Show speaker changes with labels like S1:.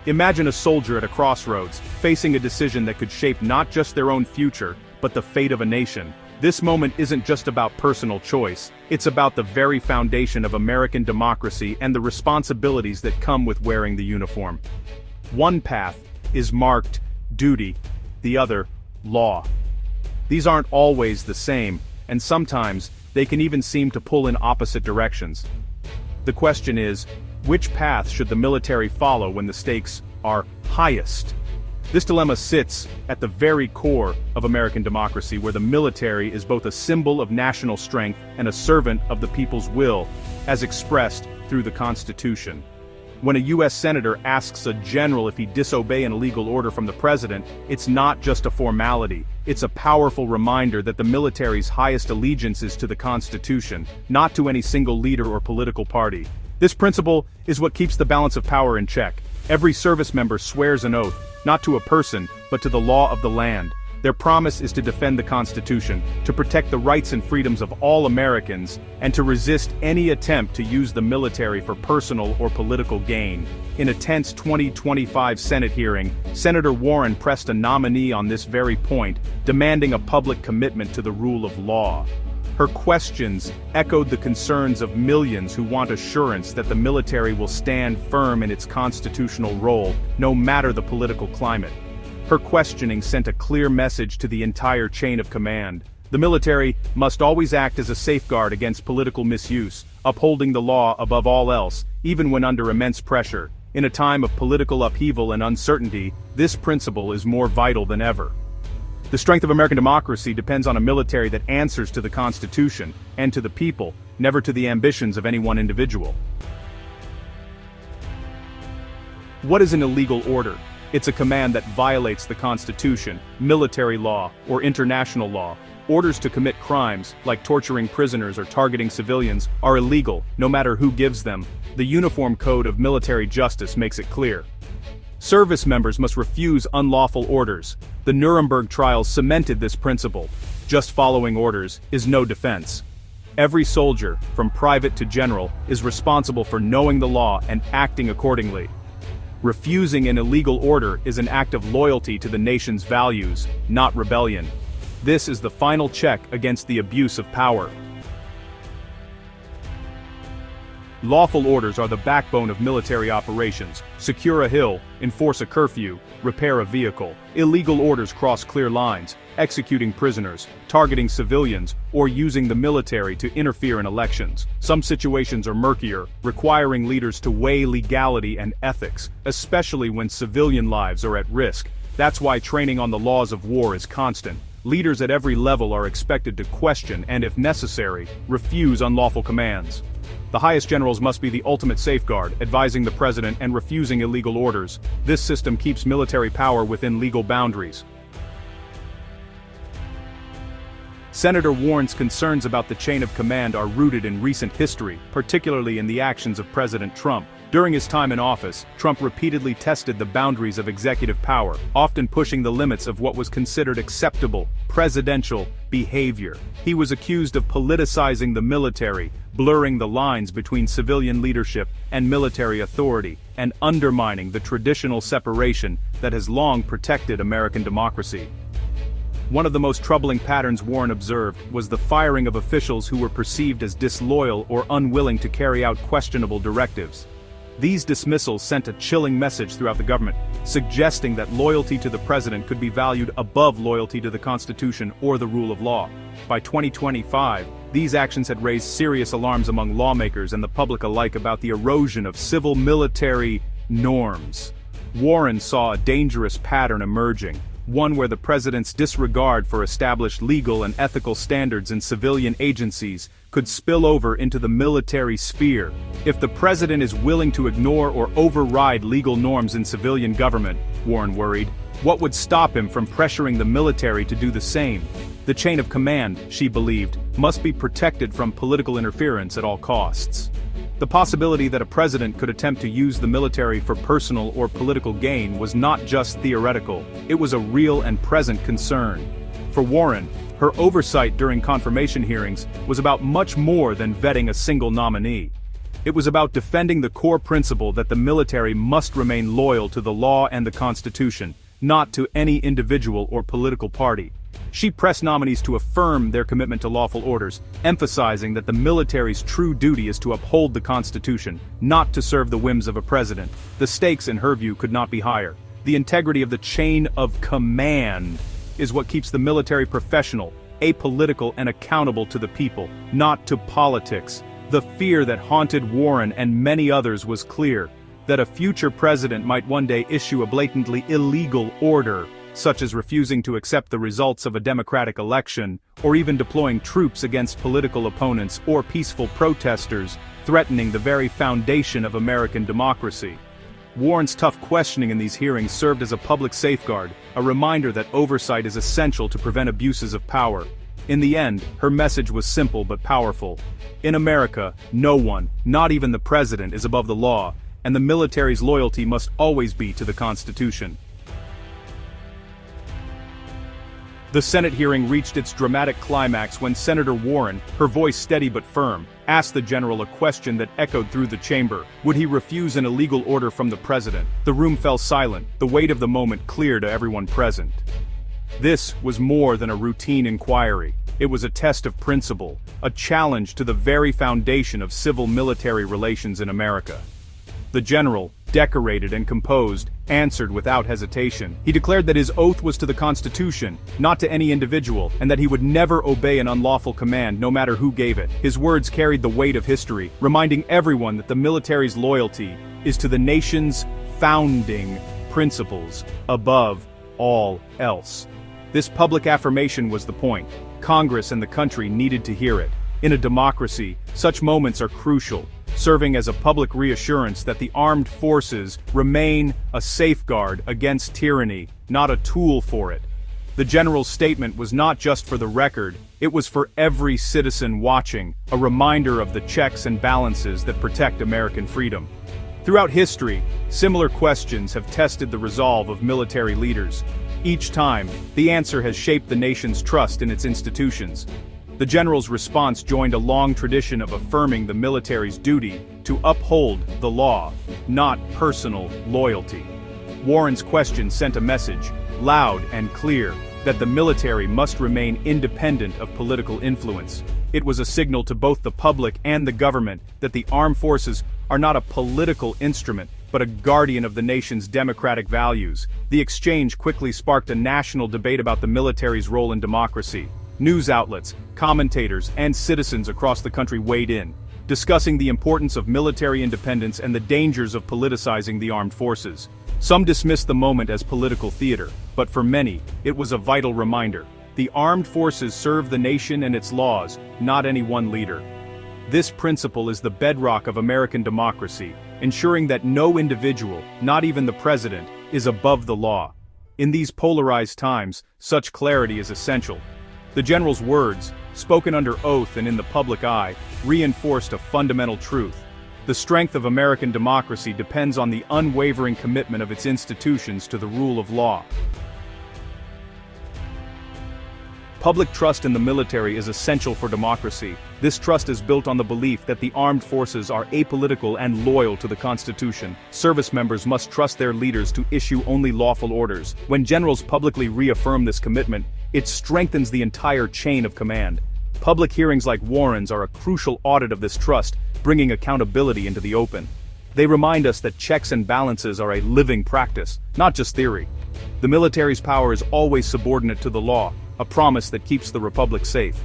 S1: Imagine a soldier at a crossroads, facing a decision that could shape not just their own future, but the fate of a nation. This moment isn't just about personal choice, it's about the very foundation of American democracy and the responsibilities that come with wearing the uniform. One path is marked duty, the other, law. These aren't always the same, and sometimes, they can even seem to pull in opposite directions. The question is, which path should the military follow when the stakes are highest? This dilemma sits at the very core of American democracy, where the military is both a symbol of national strength and a servant of the people's will, as expressed through the Constitution. When a U.S. senator asks a general if he disobey an illegal order from the president, it's not just a formality, it's a powerful reminder that the military's highest allegiance is to the Constitution, not to any single leader or political party. This principle is what keeps the balance of power in check. Every service member swears an oath, not to a person, but to the law of the land. Their promise is to defend the Constitution, to protect the rights and freedoms of all Americans, and to resist any attempt to use the military for personal or political gain. In a tense 2025 Senate hearing, Senator Warren pressed a nominee on this very point, demanding a public commitment to the rule of law. Her questions echoed the concerns of millions who want assurance that the military will stand firm in its constitutional role, no matter the political climate. Her questioning sent a clear message to the entire chain of command. The military must always act as a safeguard against political misuse, upholding the law above all else, even when under immense pressure. In a time of political upheaval and uncertainty, this principle is more vital than ever. The strength of American democracy depends on a military that answers to the Constitution and to the people, never to the ambitions of any one individual. What is an illegal order? It's a command that violates the Constitution, military law, or international law. Orders to commit crimes, like torturing prisoners or targeting civilians, are illegal, no matter who gives them. The Uniform Code of Military Justice makes it clear. Service members must refuse unlawful orders. The Nuremberg trials cemented this principle. Just following orders is no defense. Every soldier, from private to general, is responsible for knowing the law and acting accordingly. Refusing an illegal order is an act of loyalty to the nation's values, not rebellion. This is the final check against the abuse of power. Lawful orders are the backbone of military operations. Secure a hill, enforce a curfew, repair a vehicle. Illegal orders cross clear lines, executing prisoners, targeting civilians, or using the military to interfere in elections. Some situations are murkier, requiring leaders to weigh legality and ethics, especially when civilian lives are at risk. That's why training on the laws of war is constant. Leaders at every level are expected to question and, if necessary, refuse unlawful commands. The highest generals must be the ultimate safeguard, advising the president and refusing illegal orders. This system keeps military power within legal boundaries. Senator Warren's concerns about the chain of command are rooted in recent history, particularly in the actions of President Trump. During his time in office, Trump repeatedly tested the boundaries of executive power, often pushing the limits of what was considered acceptable presidential behavior. He was accused of politicizing the military, blurring the lines between civilian leadership and military authority, and undermining the traditional separation that has long protected American democracy. One of the most troubling patterns Warren observed was the firing of officials who were perceived as disloyal or unwilling to carry out questionable directives. These dismissals sent a chilling message throughout the government, suggesting that loyalty to the president could be valued above loyalty to the Constitution or the rule of law. By 2025, these actions had raised serious alarms among lawmakers and the public alike about the erosion of civil-military norms. Warren saw a dangerous pattern emerging, one where the president's disregard for established legal and ethical standards in civilian agencies could spill over into the military sphere. If the president is willing to ignore or override legal norms in civilian government, Warren worried, what would stop him from pressuring the military to do the same? The chain of command, she believed, must be protected from political interference at all costs. The possibility that a president could attempt to use the military for personal or political gain was not just theoretical, it was a real and present concern. For Warren, her oversight during confirmation hearings was about much more than vetting a single nominee. It was about defending the core principle that the military must remain loyal to the law and the Constitution, not to any individual or political party. She pressed nominees to affirm their commitment to lawful orders, emphasizing that the military's true duty is to uphold the Constitution, not to serve the whims of a president. The stakes, in her view, could not be higher. The integrity of the chain of command is what keeps the military professional, apolitical, and accountable to the people, not to politics. The fear that haunted Warren and many others was clear: that a future president might one day issue a blatantly illegal order, such as refusing to accept the results of a democratic election, or even deploying troops against political opponents or peaceful protesters, threatening the very foundation of American democracy. Warren's tough questioning in these hearings served as a public safeguard, a reminder that oversight is essential to prevent abuses of power. In the end, her message was simple but powerful. In America, no one, not even the president, is above the law, and the military's loyalty must always be to the Constitution. The Senate hearing reached its dramatic climax when Senator Warren, her voice steady but firm, asked the general a question that echoed through the chamber. Would he refuse an illegal order from the president? The room fell silent, the weight of the moment clear to everyone present. This was more than a routine inquiry. It was a test of principle, a challenge to the very foundation of civil-military relations in America. The general, decorated and composed, answered without hesitation. He declared that his oath was to the Constitution, not to any individual, and that he would never obey an unlawful command, no matter who gave it. His words carried the weight of history, reminding everyone that the military's loyalty is to the nation's founding principles, above all else. This public affirmation was the point. Congress and the country needed to hear it. In a democracy, such moments are crucial, serving as a public reassurance that the armed forces remain a safeguard against tyranny, not a tool for it. The general's statement was not just for the record, it was for every citizen watching, a reminder of the checks and balances that protect American freedom. Throughout history, similar questions have tested the resolve of military leaders. Each time, the answer has shaped the nation's trust in its institutions. The general's response joined a long tradition of affirming the military's duty to uphold the law, not personal loyalty. Warren's question sent a message, loud and clear, that the military must remain independent of political influence. It was a signal to both the public and the government that the armed forces are not a political instrument, but a guardian of the nation's democratic values. The exchange quickly sparked a national debate about the military's role in democracy. News outlets, commentators, and citizens across the country weighed in, discussing the importance of military independence and the dangers of politicizing the armed forces. Some dismissed the moment as political theater, but for many, it was a vital reminder. The armed forces serve the nation and its laws, not any one leader. This principle is the bedrock of American democracy, ensuring that no individual, not even the president, is above the law. In these polarized times, such clarity is essential. The general's words, spoken under oath and in the public eye, reinforced a fundamental truth. The strength of American democracy depends on the unwavering commitment of its institutions to the rule of law. Public trust in the military is essential for democracy. This trust is built on the belief that the armed forces are apolitical and loyal to the Constitution. Service members must trust their leaders to issue only lawful orders. When generals publicly reaffirm this commitment, it strengthens the entire chain of command. Public hearings like Warren's are a crucial audit of this trust, bringing accountability into the open. They remind us that checks and balances are a living practice, not just theory. The military's power is always subordinate to the law, a promise that keeps the republic safe.